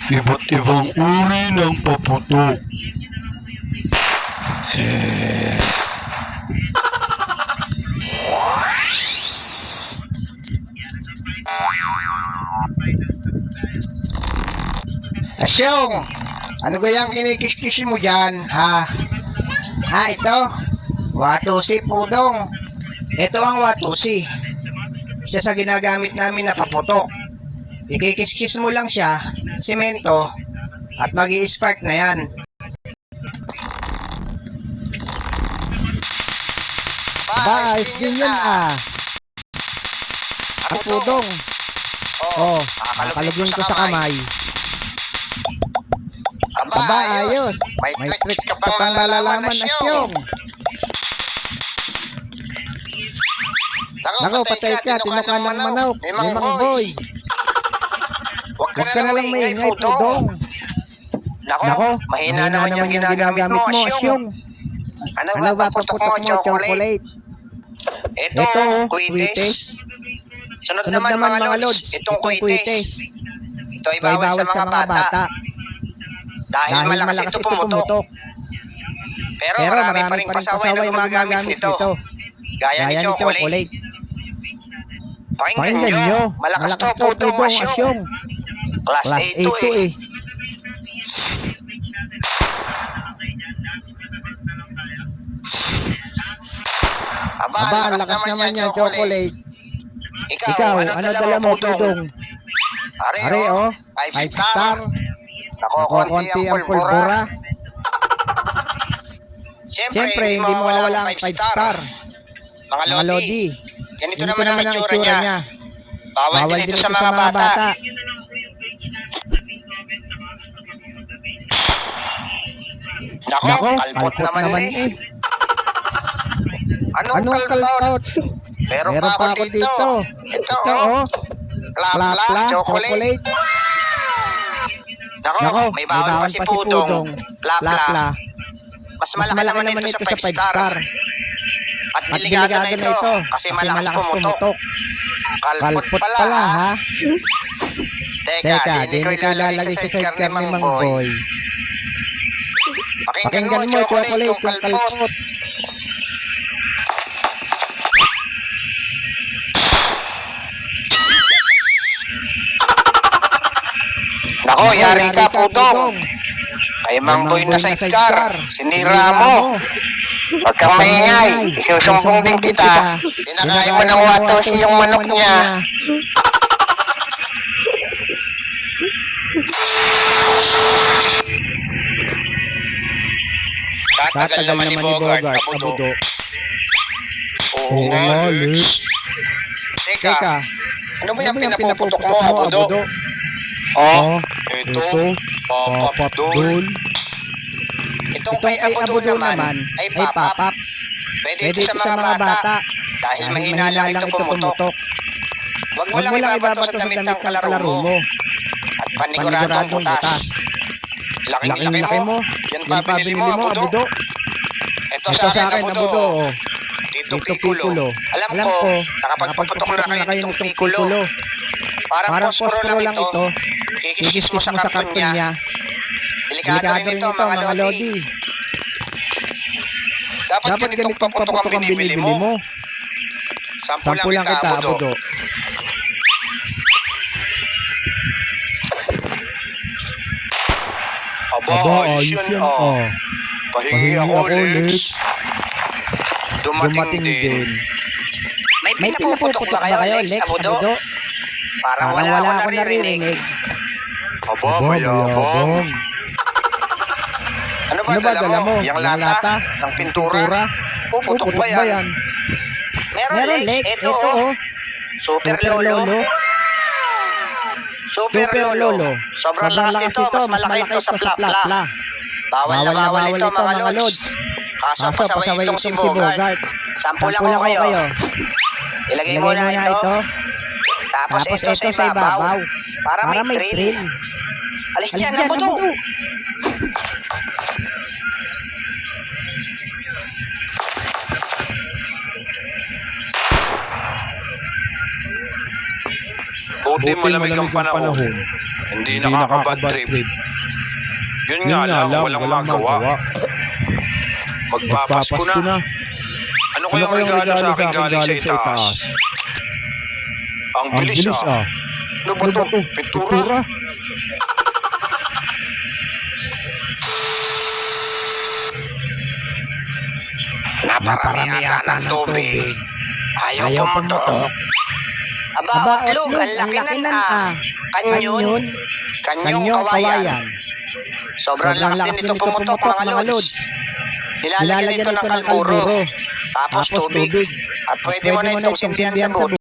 Iba't ibang uri ng paputok. Asyong, ano kayang kinikis-kis mo dyan, ha? Ha, ito? Watusi, pudong. Ito ang watusi. Isa sa ginagamit namin na paputok. Ikikis-kis mo lang siya, semento, at mag-i-spark na yan. Ayos din yan Ang pudong. Oh, nakalagyan ko sa kamay. Aba, ayos. May tricks ka pang malalaman, Asyong. Nako, patay ka. Tinuka ng manok. Limang boy. Huwag ka na lang maingay, pudong. Nako, mahina naman yung ginagamit mo, Asyong. Ano ba paputok mo, chocolate? Ito, kuites. Sunod naman mga lods, itong kuites. Ito ay bawal sa mga bata. Dahil malakas ito pumutok. Pero marami pa rin pasaway na gumagamit nito. Gaya ni chocolate. Pakinggan nyo, malakas to pudong, Asyong. Class A to eh. Aba, ang lakas naman yan, chocolate. Ikaw, ano dala mo, pudong? Are, 5 star. Konti ang pulbura. Siyempre, hindi mawawala ang 5 star. Mga lodi, ganito naman ang itsura niya. Bawal din ito sa mga bata. Nako, kalpot naman eh. Anong kalpot? Meron pa ako dito. Ito Plapla, chocolate. Nako, may bawal pa si pudong. Plapla. Mas malaki naman ito sa 5 star. At delikado na ito kasi malakas pumutok. Kalpot pala ha. Teka, di ko ilalagay sa sidecar ni Mang Boy. Pakinggan mo, chocolate, yung kalpot. Nako, yari ka, pudong. Kay Mang Boy na sidecar, sinira mo. Huwag kang maingay, isusumbong din kita. Tinakain mo ng watosi yung manok niya. Tatagal naman ni Bogart, abudo. Oo nga, Teka, ano ba yung pinapuputok mo, abudo? Ito, papapdol. Itong kay abudol naman ay papap. Pwede ito sa mga bata dahil mahina lang ito pumutok. Huwag mo lang ibabato sa damit ng kalaro mo. At paniguradong butas. Laki-laki mo. Yan pa binili mo, abudo. Ito sa akin, abudo. Dito Piccolo. Alam ko, nakapagpaputok na kayo nitong Piccolo. Parang posporo lang ito. Kikis mo sa karton niya. Delikado rin ito, mga lodi. Dapat ganitong paputok ang binibili mo. Sample lang kita, abudo. Aba, ayos yan Pahingi ako, Lex. Dumating din. May pinaputok ba kayo, Lex, abudo? Parang wala ako naririnig. Aba, mayabang. Ano ba dala mo? Yang lata? Ng pintura? Puputok ba yan? Meron, Lex. Ito, Super Lolo. Super Lolo. Sobrang lakas ito. Mas malaki ito sa Plapla. Bawal na bawal ito, mga lods. Kaso pasaway itong si Bogart. Sample lang ko kayo. Ilagay mo na ito. Tapos ito sa ibabaw. Para may thrill. Alis dyan, abudo. Buti malamig ang panahon. Hindi nakaka-bad trip. Yun nga lang, walang magawa. Magpapasko na. Ano kayang regalo sa akin galing sa itaas? Ang bilis ah. Ano ba ito? Pintura? Naparami yata ng tubig. Ayaw pumutok. Aba, utlog, ang laki na Kanyon. Kanyong kawayan. Sobrang lakas din ito pumutok, mga lods. Nilalagyan ito ng kalburo. Tapos tubig. At pwede mo na itong sindihan sa buhay.